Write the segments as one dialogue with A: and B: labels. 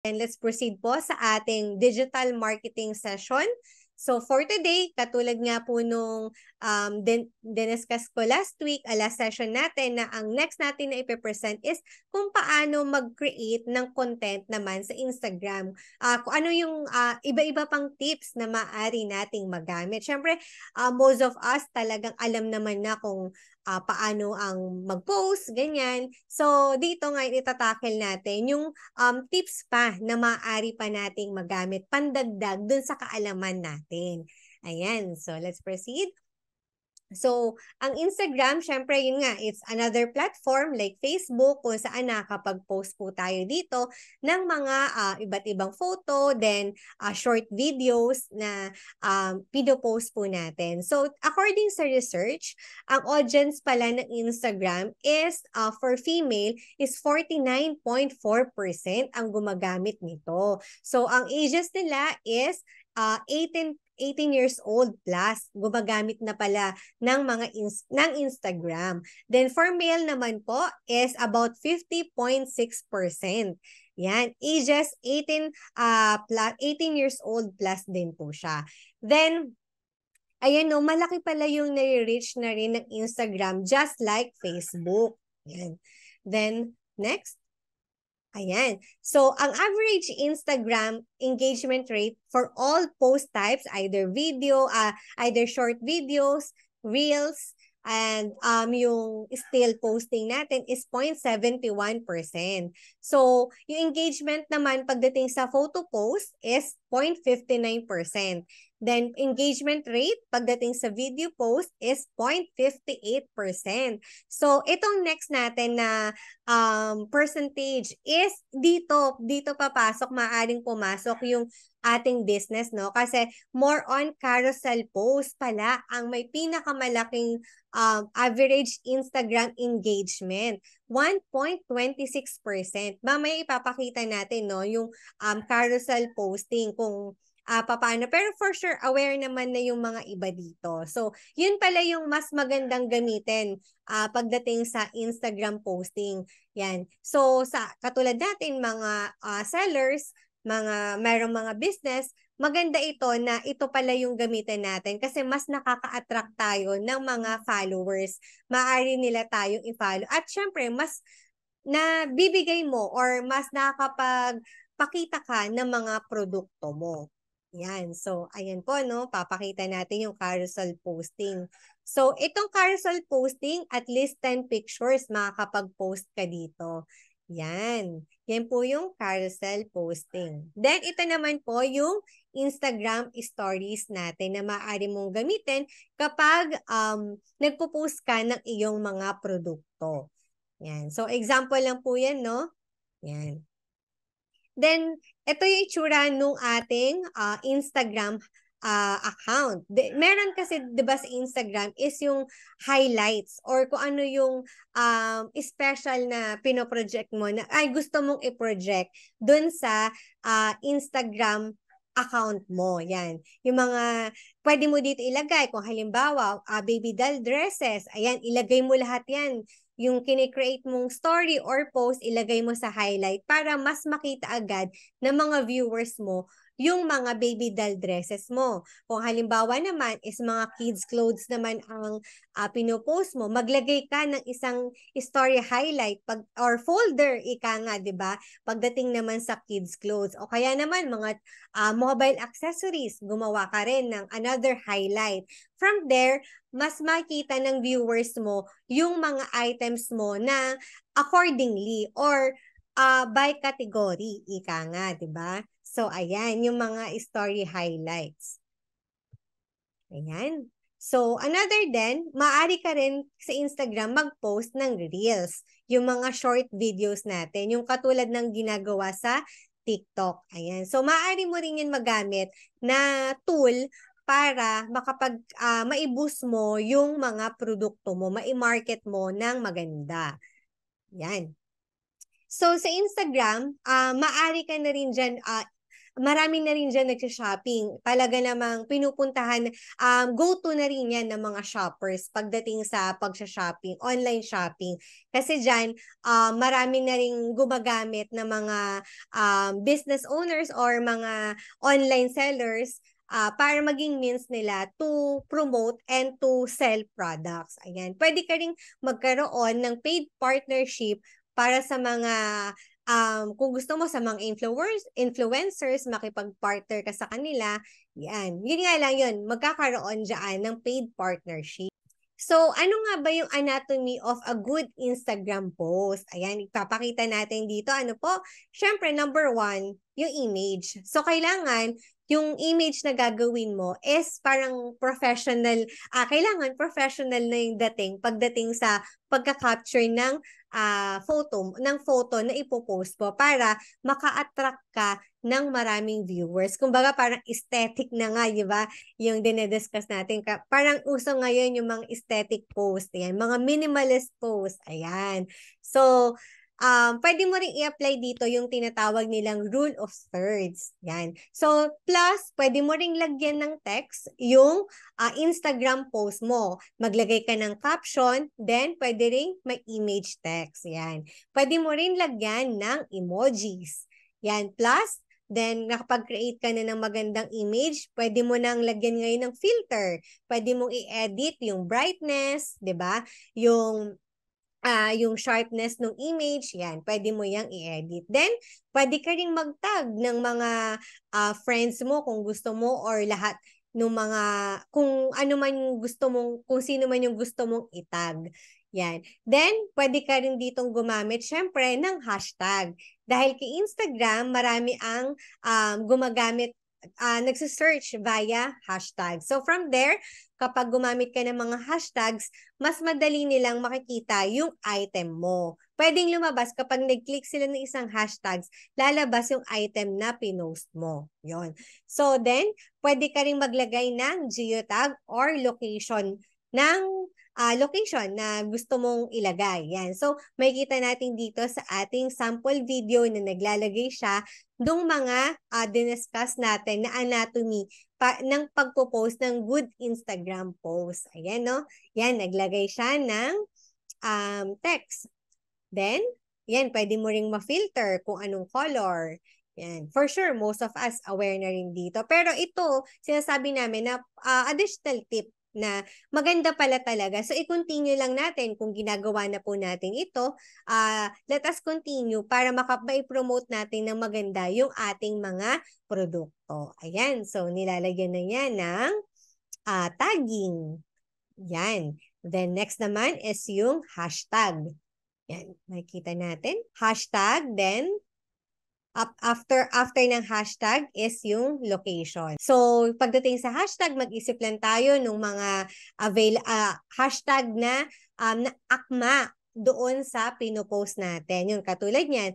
A: And let's proceed po sa ating digital marketing session. So for today, katulad nga po nung diniscuss ko last week, last session natin, na ang next natin na ipipresent is kung paano mag-create ng content naman sa Instagram. Kung ano yung iba-iba pang tips na maaari nating magamit. Siyempre, most of us talagang alam naman na kung paano ang mag-post, ganyan. So, dito ngayon itatackle natin yung tips pa na maaari pa nating magamit, pandagdag dun sa kaalaman natin. Ayan, so let's proceed. So, ang Instagram, syempre yun nga, it's another platform like Facebook kung saan nakakapag-post po tayo dito ng mga iba't ibang photo, then short videos na pinopost po natin. So, according sa research, ang audience pala ng Instagram is for female is 49.4% ang gumagamit nito. So, ang ages nila is 18 years old plus gumagamit na pala ng mga ng Instagram. Then for male naman po is about 50.6%. Yan, ages 18 years old plus din po siya. Then ayan no, malaki pala yung nare-reach na rin ng Instagram just like Facebook. Yan. Then next. Ayan. So, ang average Instagram engagement rate for all post types, either video, either short videos, reels, and yung still posting natin is 0.71%. So, yung engagement naman pagdating sa photo post is 0.59%. Then, engagement rate pagdating sa video post is 0.58%. So, itong next natin na percentage is dito papasok, maaring pumasok yung ating business, no? Kasi more on carousel post pala ang may pinakamalaking average Instagram engagement. 1.26%. Mamaya ipapakita natin, no, yung carousel posting kung paano. Pero for sure, aware naman na yung mga iba dito. So, yun pala yung mas magandang gamitin pagdating sa Instagram posting. Yan. So, sa katulad natin, mga sellers, mayroong mga business, maganda ito na ito pala yung gamitin natin kasi mas nakaka-attract tayo ng mga followers. Maaari nila tayong i-follow. At syempre, mas nabibigay mo or mas nakakapagpakita ka ng mga produkto mo. Yan. So, ayan po, no? Papakita natin yung carousel posting. So, itong carousel posting, at least 10 pictures makakapag-post ka dito. Yan. Yan po yung carousel posting. Then, ito naman po yung Instagram stories natin na maaari mong gamitin kapag nagpo-post ka ng iyong mga produkto. Yan. So, example lang po yan, no? Yan. Then, ito yung itsura nung ating Instagram account. Meron kasi, di ba, sa Instagram is yung highlights or kung ano yung special na pinoproject mo na ay gusto mong i-project dun sa Instagram account mo. Yan. Yung mga pwede mo dito ilagay. Kung halimbawa, baby doll dresses, ayan, ilagay mo lahat yan. Yung kine-create mong story or post, ilagay mo sa highlight para mas makita agad ng mga viewers mo yung mga baby doll dresses mo. Kung halimbawa naman is mga kids clothes naman ang pinopost mo, maglagay ka ng isang story highlight or folder, ika nga, di ba? Pagdating naman sa kids clothes. O kaya naman mga mobile accessories, gumawa ka rin ng another highlight. From there, mas makita ng viewers mo yung mga items mo na accordingly or by category, ika nga, di ba? So, ayan, yung mga story highlights. Ayan. So, another then, maaari ka rin sa Instagram mag-post ng reels. Yung mga short videos natin, yung katulad ng ginagawa sa TikTok. Ayan. So, maaari mo rin yan magamit na tool para maiboost mo yung mga produkto mo, mai-market mo ng maganda. Yan. So, sa Instagram, maaari ka na rin dyan marami na rin dyan nagsha-shopping. Talaga namang pinupuntahan, go-to na rin yan ng mga shoppers pagdating sa pagsha-shopping, online shopping. Kasi dyan, marami na rin gumagamit ng mga business owners or mga online sellers para maging means nila to promote and to sell products. Ayan. Pwede ka rin magkaroon ng paid partnership para sa mga kung gusto mo sa mga influencers, makipag-partner ka sa kanila, yan. Yun nga lang yun, magkakaroon dyan ng paid partnership. So, ano nga ba yung anatomy of a good Instagram post? Ayan, ipapakita natin dito. Ano po? Siyempre, number one, yung image. So, kailangan yung image na gagawin mo is parang professional. Kailangan professional na yung pagdating sa pagka-capture ng photo na ipopost mo para maka-attract ka ng maraming viewers. Kumbaga parang aesthetic na nga, di ba? Yung dinediscuss natin. Parang uso ngayon yung mga aesthetic post. Ayan, mga minimalist post. Ayan. So, pwede mo rin i-apply dito yung tinatawag nilang rule of thirds. Yan. So, plus, pwede mo ring lagyan ng text yung Instagram post mo. Maglagay ka ng caption, then pwede ring may image text. Yan. Pwede mo rin lagyan ng emojis. Yan. Plus, then nakapag-create ka na ng magandang image, pwede mo nang lagyan ngayon ng filter. Pwede mong i-edit yung brightness, 'di ba? Yung sharpness ng image, yan, pwede mo yang i-edit. Then, pwede ka ring mag-tag ng mga friends mo kung gusto mo or lahat ng mga, kung ano man yung gusto mong, kung sino man yung gusto mong itag. Yan. Then, pwede ka rin ditong gumamit, syempre, ng hashtag. Dahil kay Instagram, marami ang gumagamit, nagsisearch via hashtag. So, from there, kapag gumamit ka ng mga hashtags, mas madali nilang makikita yung item mo. Pwedeng lumabas kapag nag-click sila ng isang hashtags, lalabas yung item na pinost mo. Yon. So then, pwede ka rin maglagay ng geotag or location ng location na gusto mong ilagay. Yan. So, makikita natin dito sa ating sample video na naglalagay siya ng mga diniscuss natin na anatomy ng pagpo-post ng good Instagram post. Ayan, no? Yan, naglagay siya ng text. Then, yan, pwede mo ring ma-filter kung anong color. Yan. For sure, most of us aware na rin dito. Pero ito, sinasabi namin na additional tip na maganda pala talaga. So, i-continue lang natin kung ginagawa na po natin ito. Let us continue para makapag-promote natin ng maganda yung ating mga produkto. Ayan. So, nilalagyan na yan ng tagging. Yan. Then, next naman is yung hashtag. Yan. Makikita natin. Hashtag, then after ng hashtag is yung location. So, pagdating sa hashtag, mag-isip lang tayo ng mga hashtag na akma doon sa pinopost natin. Yung katulad niyan,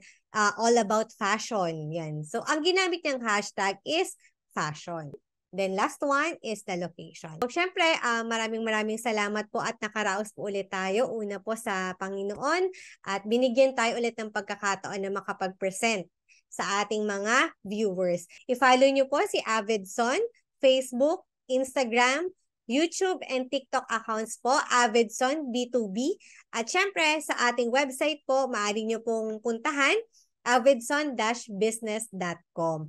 A: all about fashion. Yan. So, ang ginamit ng hashtag is fashion. Then, last one is the location. So, syempre, maraming salamat po at nakaraos po ulit tayo. Una po sa Panginoon at binigyan tayo ulit ng pagkakataon na makapag-present sa ating mga viewers. I-follow nyo po si Avidson, Facebook, Instagram, YouTube, and TikTok accounts po, Avidson B2B. At syempre, sa ating website po, maaari nyo pong puntahan, avidson-business.com.